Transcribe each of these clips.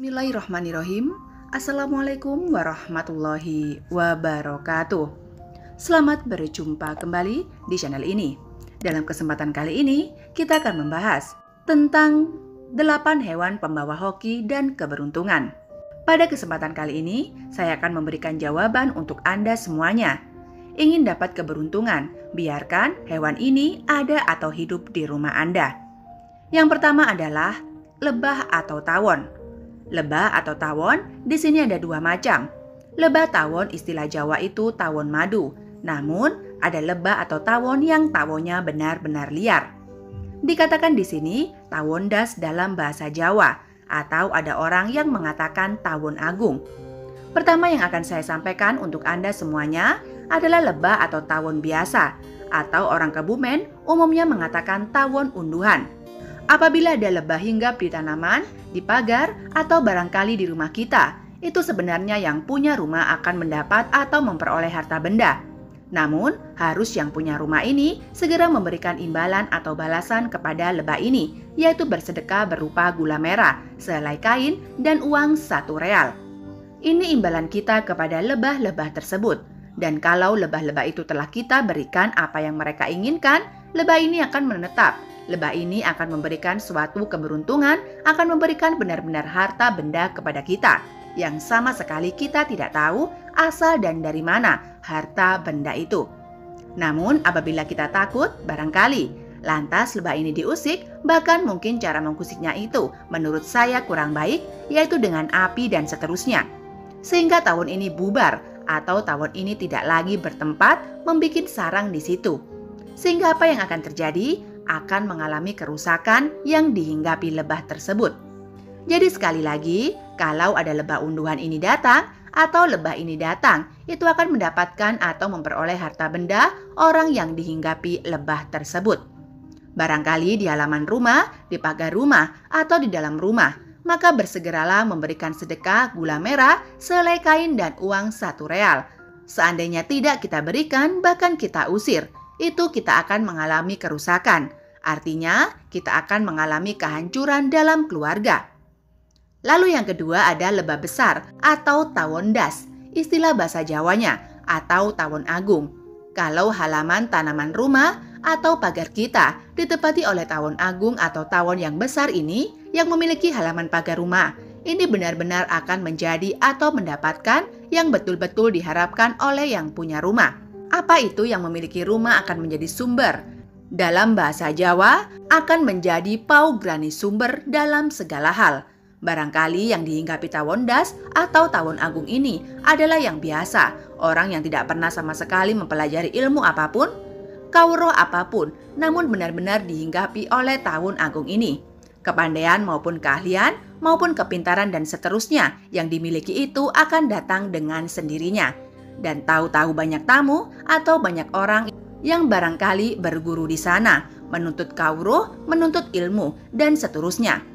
Bismillahirrahmanirrahim. Assalamualaikum warahmatullahi wabarakatuh. Selamat berjumpa kembali di channel ini. Dalam kesempatan kali ini, kita akan membahas tentang 8 hewan pembawa hoki dan keberuntungan. Pada kesempatan kali ini, saya akan memberikan jawaban untuk Anda semuanya. Ingin dapat keberuntungan, biarkan hewan ini ada atau hidup di rumah Anda. Yang pertama adalah lebah atau tawon. Lebah atau tawon di sini ada 2 macam. Lebah tawon istilah Jawa itu tawon madu. Namun ada lebah atau tawon yang tawonnya benar-benar liar. Dikatakan di sini tawon das dalam bahasa Jawa, atau ada orang yang mengatakan tawon agung. Pertama yang akan saya sampaikan untuk Anda semuanya adalah lebah atau tawon biasa, atau orang Kebumen umumnya mengatakan tawon unduhan. Apabila ada lebah hinggap di tanaman, di pagar, atau barangkali di rumah kita, itu sebenarnya yang punya rumah akan mendapat atau memperoleh harta benda. Namun, harus yang punya rumah ini segera memberikan imbalan atau balasan kepada lebah ini, yaitu bersedekah berupa gula merah, sehelai kain, dan uang 1 real. Ini imbalan kita kepada lebah-lebah tersebut. Dan kalau lebah-lebah itu telah kita berikan apa yang mereka inginkan, lebah ini akan menetap. Lebah ini akan memberikan suatu keberuntungan, akan memberikan benar-benar harta benda kepada kita, yang sama sekali kita tidak tahu asal dan dari mana harta benda itu. Namun apabila kita takut, barangkali lantas lebah ini diusik, bahkan mungkin cara mengusiknya itu menurut saya kurang baik, yaitu dengan api dan seterusnya. Sehingga tawon ini bubar, atau tawon ini tidak lagi bertempat membuat sarang di situ. Sehingga apa yang akan terjadi? Akan mengalami kerusakan yang dihinggapi lebah tersebut. Jadi sekali lagi, kalau ada lebah unduhan ini datang atau lebah ini datang, itu akan mendapatkan atau memperoleh harta benda orang yang dihinggapi lebah tersebut. Barangkali di halaman rumah, di pagar rumah, atau di dalam rumah, maka bersegeralah memberikan sedekah gula merah, sehelai kain, dan uang 1 real. Seandainya tidak kita berikan, bahkan kita usir, itu kita akan mengalami kerusakan. Artinya, kita akan mengalami kehancuran dalam keluarga. Lalu yang kedua ada lebah besar atau tawon das, istilah bahasa Jawanya, atau tawon agung. Kalau halaman tanaman rumah atau pagar kita ditempati oleh tawon agung atau tawon yang besar ini yang memiliki halaman pagar rumah, ini benar-benar akan menjadi atau mendapatkan yang betul-betul diharapkan oleh yang punya rumah. Apa itu yang memiliki rumah akan menjadi sumber? Dalam bahasa Jawa akan menjadi paugrani sumber dalam segala hal. Barangkali yang dihinggapi tawon das atau tawon agung ini adalah yang biasa, orang yang tidak pernah sama sekali mempelajari ilmu apapun, kawruh apapun, namun benar-benar dihinggapi oleh tawon agung ini. Kepandaian maupun keahlian maupun kepintaran dan seterusnya yang dimiliki itu akan datang dengan sendirinya. Dan tahu-tahu banyak tamu atau banyak orang yang barangkali berguru di sana, menuntut kawruh, menuntut ilmu, dan seterusnya.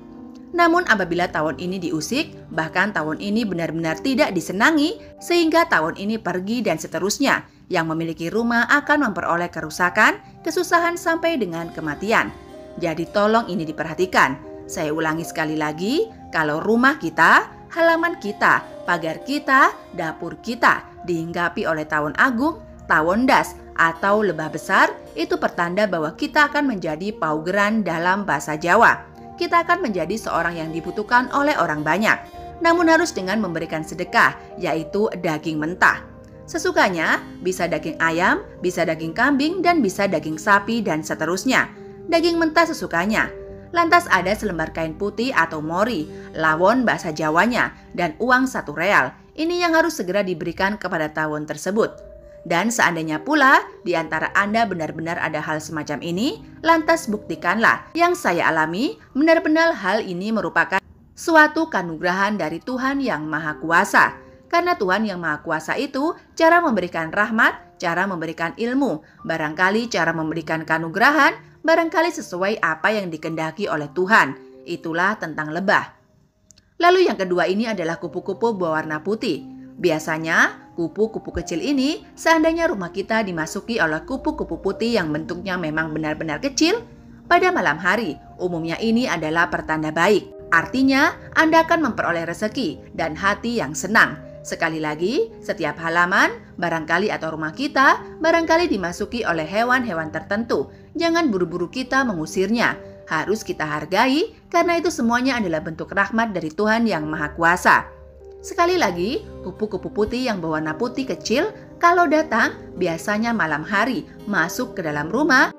Namun apabila tawon ini diusik, bahkan tawon ini benar-benar tidak disenangi, sehingga tawon ini pergi dan seterusnya, yang memiliki rumah akan memperoleh kerusakan, kesusahan sampai dengan kematian. Jadi tolong ini diperhatikan. Saya ulangi sekali lagi, kalau rumah kita, halaman kita, pagar kita, dapur kita dihinggapi oleh tawon agung, tawon das, atau lebah besar, itu pertanda bahwa kita akan menjadi paugeran dalam bahasa Jawa. Kita akan menjadi seorang yang dibutuhkan oleh orang banyak. Namun harus dengan memberikan sedekah, yaitu daging mentah. Sesukanya, bisa daging ayam, bisa daging kambing, dan bisa daging sapi, dan seterusnya. Daging mentah sesukanya. Lantas ada selembar kain putih atau mori, lawon bahasa Jawanya, dan uang 1 real. Ini yang harus segera diberikan kepada tawon tersebut. Dan seandainya pula di antara Anda benar-benar ada hal semacam ini, lantas buktikanlah. Yang saya alami, benar-benar hal ini merupakan suatu kanugrahan dari Tuhan yang Maha Kuasa. Karena Tuhan yang Maha Kuasa itu cara memberikan rahmat, cara memberikan ilmu, barangkali cara memberikan kanugrahan, barangkali sesuai apa yang dikehendaki oleh Tuhan. Itulah tentang lebah. Lalu yang kedua ini adalah kupu-kupu berwarna putih. Biasanya kupu-kupu kecil ini seandainya rumah kita dimasuki oleh kupu-kupu putih yang bentuknya memang benar-benar kecil, pada malam hari umumnya ini adalah pertanda baik. Artinya, Anda akan memperoleh rezeki dan hati yang senang. Sekali lagi, setiap halaman, barangkali atau rumah kita, barangkali dimasuki oleh hewan-hewan tertentu. Jangan buru-buru kita mengusirnya. Harus kita hargai karena itu semuanya adalah bentuk rahmat dari Tuhan yang Maha Kuasa. Sekali lagi, kupu-kupu putih yang berwarna putih kecil kalau datang biasanya malam hari masuk ke dalam rumah,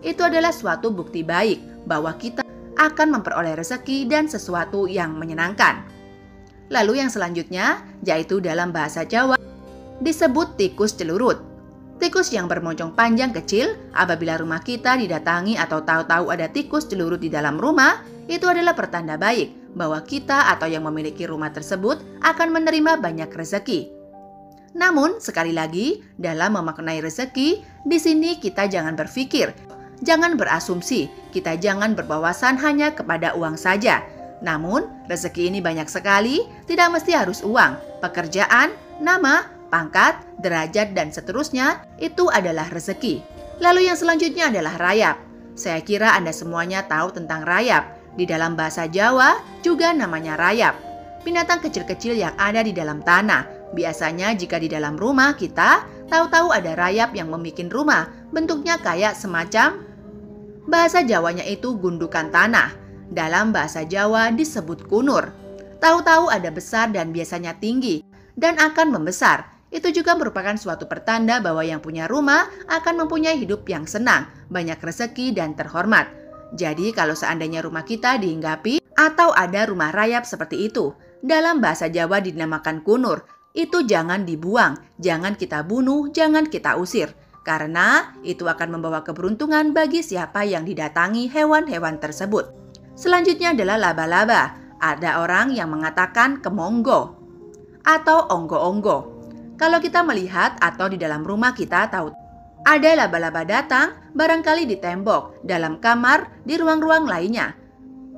itu adalah suatu bukti baik bahwa kita akan memperoleh rezeki dan sesuatu yang menyenangkan. Lalu yang selanjutnya, yaitu dalam bahasa Jawa, disebut tikus celurut. Tikus yang bermoncong panjang kecil, apabila rumah kita didatangi atau tahu-tahu ada tikus celurut di dalam rumah, itu adalah pertanda baik bahwa kita atau yang memiliki rumah tersebut akan menerima banyak rezeki. Namun, sekali lagi, dalam memaknai rezeki, di sini kita jangan berpikir, jangan berasumsi, kita jangan berwawasan hanya kepada uang saja. Namun, rezeki ini banyak sekali, tidak mesti harus uang, pekerjaan, nama, pangkat, derajat, dan seterusnya, itu adalah rezeki. Lalu yang selanjutnya adalah rayap. Saya kira Anda semuanya tahu tentang rayap. Di dalam bahasa Jawa juga namanya rayap. Binatang kecil-kecil yang ada di dalam tanah. Biasanya jika di dalam rumah kita, tahu-tahu ada rayap yang membuat rumah. Bentuknya kayak semacam, bahasa Jawanya itu gundukan tanah. Dalam bahasa Jawa disebut kunur. Tahu-tahu ada besar dan biasanya tinggi dan akan membesar. Itu juga merupakan suatu pertanda bahwa yang punya rumah akan mempunyai hidup yang senang, banyak rezeki dan terhormat. Jadi kalau seandainya rumah kita dihinggapi atau ada rumah rayap seperti itu, dalam bahasa Jawa dinamakan kunur, itu jangan dibuang, jangan kita bunuh, jangan kita usir. Karena itu akan membawa keberuntungan bagi siapa yang didatangi hewan-hewan tersebut. Selanjutnya adalah laba-laba. Ada orang yang mengatakan kemonggo atau onggo-onggo. Kalau kita melihat atau di dalam rumah kita tahu ada laba-laba datang barangkali di tembok, dalam kamar, di ruang-ruang lainnya.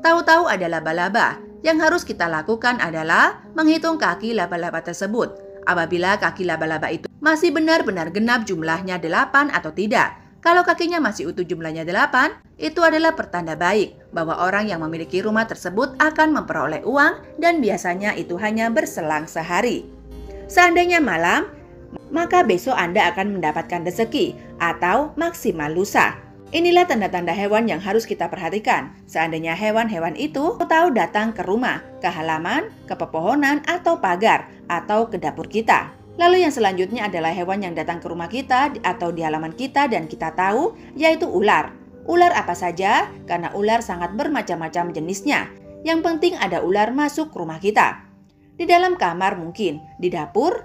Tahu-tahu ada laba-laba. Yang harus kita lakukan adalah menghitung kaki laba-laba tersebut. Apabila kaki laba-laba itu masih benar-benar genap jumlahnya 8 atau tidak. Kalau kakinya masih utuh jumlahnya 8, itu adalah pertanda baik bahwa orang yang memiliki rumah tersebut akan memperoleh uang dan biasanya itu hanya berselang sehari. Seandainya malam, maka besok Anda akan mendapatkan rezeki atau maksimal lusa. Inilah tanda-tanda hewan yang harus kita perhatikan. Seandainya hewan-hewan itu tahu datang ke rumah, ke halaman, ke pepohonan atau pagar, atau ke dapur kita. Lalu yang selanjutnya adalah hewan yang datang ke rumah kita atau di halaman kita dan kita tahu, yaitu ular. Ular apa saja? Karena ular sangat bermacam-macam jenisnya. Yang penting ada ular masuk ke rumah kita. Di dalam kamar mungkin, di dapur,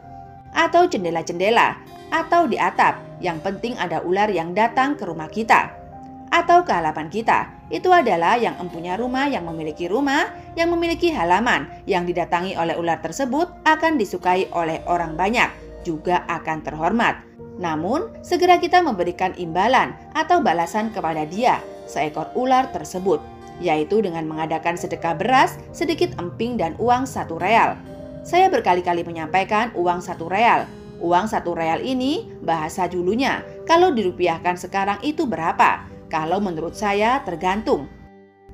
atau jendela-jendela, atau di atap. Yang penting ada ular yang datang ke rumah kita atau ke halaman kita. Itu adalah yang empunya rumah, yang memiliki halaman, yang didatangi oleh ular tersebut akan disukai oleh orang banyak, juga akan terhormat. Namun, segera kita memberikan imbalan atau balasan kepada dia, seekor ular tersebut, yaitu dengan mengadakan sedekah beras, sedikit emping dan uang 1 real. Saya berkali-kali menyampaikan uang 1 real. Uang 1 real ini bahasa dulunya, kalau dirupiahkan sekarang itu berapa? Kalau menurut saya tergantung.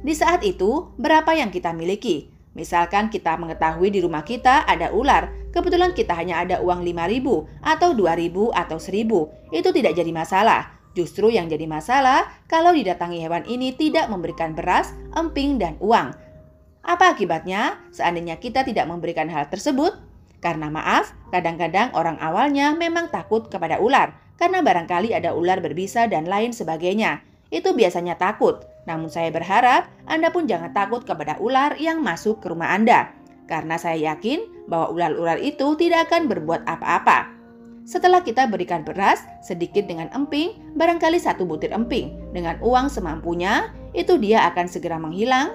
Di saat itu, berapa yang kita miliki? Misalkan kita mengetahui di rumah kita ada ular, kebetulan kita hanya ada uang 5.000 atau 2.000 atau 1.000, itu tidak jadi masalah. Justru yang jadi masalah kalau didatangi hewan ini tidak memberikan beras, emping, dan uang. Apa akibatnya seandainya kita tidak memberikan hal tersebut? Karena maaf, kadang-kadang orang awalnya memang takut kepada ular, karena barangkali ada ular berbisa dan lain sebagainya. Itu biasanya takut. Namun saya berharap Anda pun jangan takut kepada ular yang masuk ke rumah Anda. Karena saya yakin bahwa ular-ular itu tidak akan berbuat apa-apa. Setelah kita berikan beras sedikit dengan emping, barangkali 1 butir emping, dengan uang semampunya, itu dia akan segera menghilang.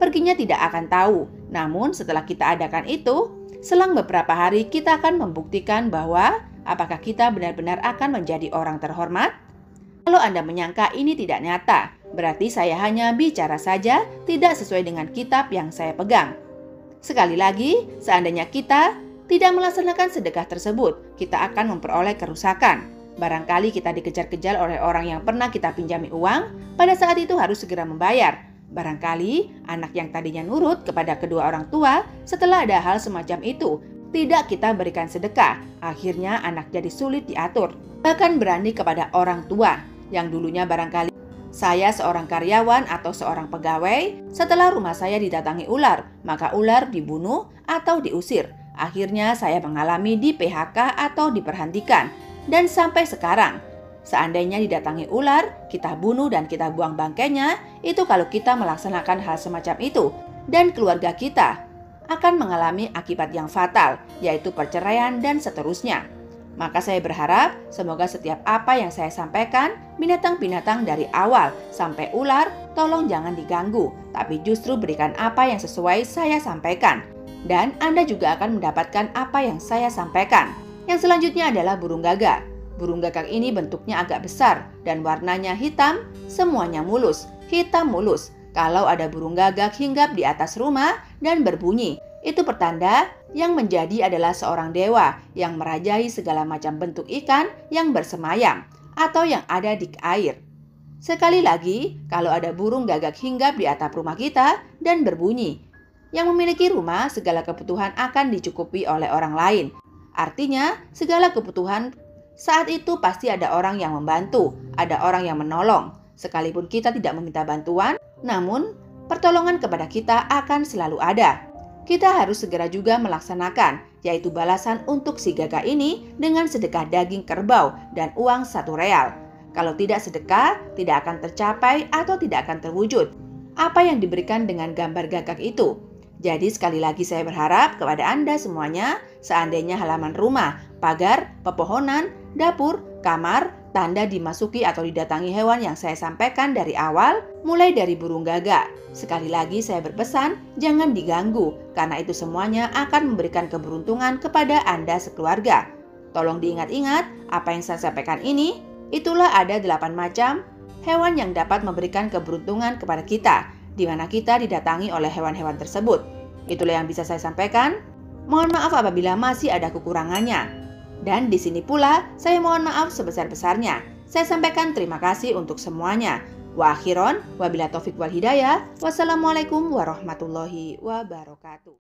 Perginya tidak akan tahu. Namun setelah kita adakan itu, selang beberapa hari kita akan membuktikan bahwa apakah kita benar-benar akan menjadi orang terhormat. Kalau Anda menyangka ini tidak nyata, berarti saya hanya bicara saja, tidak sesuai dengan kitab yang saya pegang. Sekali lagi, seandainya kita tidak melaksanakan sedekah tersebut, kita akan memperoleh kerusakan. Barangkali kita dikejar-kejar oleh orang yang pernah kita pinjami uang, pada saat itu harus segera membayar. Barangkali anak yang tadinya nurut kepada kedua orang tua setelah ada hal semacam itu tidak kita berikan sedekah. Akhirnya anak jadi sulit diatur. Bahkan berani kepada orang tua yang dulunya barangkali saya seorang karyawan atau seorang pegawai, setelah rumah saya didatangi ular, maka ular dibunuh atau diusir. Akhirnya saya mengalami di PHK atau diberhentikan. Dan sampai sekarang, seandainya didatangi ular, kita bunuh dan kita buang bangkainya, itu kalau kita melaksanakan hal semacam itu. Dan keluarga kita akan mengalami akibat yang fatal, yaitu perceraian dan seterusnya. Maka saya berharap semoga setiap apa yang saya sampaikan, binatang-binatang dari awal sampai ular, tolong jangan diganggu, tapi justru berikan apa yang sesuai saya sampaikan. Dan Anda juga akan mendapatkan apa yang saya sampaikan. Yang selanjutnya adalah burung gagak. Burung gagak ini bentuknya agak besar dan warnanya hitam, semuanya mulus, hitam mulus. Kalau ada burung gagak hinggap di atas rumah dan berbunyi, itu pertanda yang menjadi adalah seorang dewa yang merajai segala macam bentuk ikan yang bersemayam atau yang ada di air. Sekali lagi, kalau ada burung gagak hinggap di atap rumah kita dan berbunyi, yang memiliki rumah segala kebutuhan akan dicukupi oleh orang lain. Artinya, segala kebutuhan saat itu pasti ada orang yang membantu, ada orang yang menolong. Sekalipun kita tidak meminta bantuan, namun pertolongan kepada kita akan selalu ada. Kita harus segera juga melaksanakan, yaitu balasan untuk si gagak ini dengan sedekah daging kerbau dan uang 1 real. Kalau tidak sedekah, tidak akan tercapai atau tidak akan terwujud apa yang diberikan dengan gambar gagak itu. Jadi sekali lagi saya berharap kepada Anda semuanya, seandainya halaman rumah, pagar, pepohonan, dapur, kamar, tanda dimasuki atau didatangi hewan yang saya sampaikan dari awal, mulai dari burung gagak. Sekali lagi saya berpesan, jangan diganggu, karena itu semuanya akan memberikan keberuntungan kepada Anda sekeluarga. Tolong diingat-ingat, apa yang saya sampaikan ini, itulah ada 8 macam hewan yang dapat memberikan keberuntungan kepada kita, di mana kita didatangi oleh hewan-hewan tersebut. Itulah yang bisa saya sampaikan. Mohon maaf apabila masih ada kekurangannya. Dan di sini pula saya mohon maaf sebesar-besarnya. Saya sampaikan terima kasih untuk semuanya. Wa akhiron, wabillahi taufiq wal hidayah. Wassalamualaikum warahmatullahi wabarakatuh.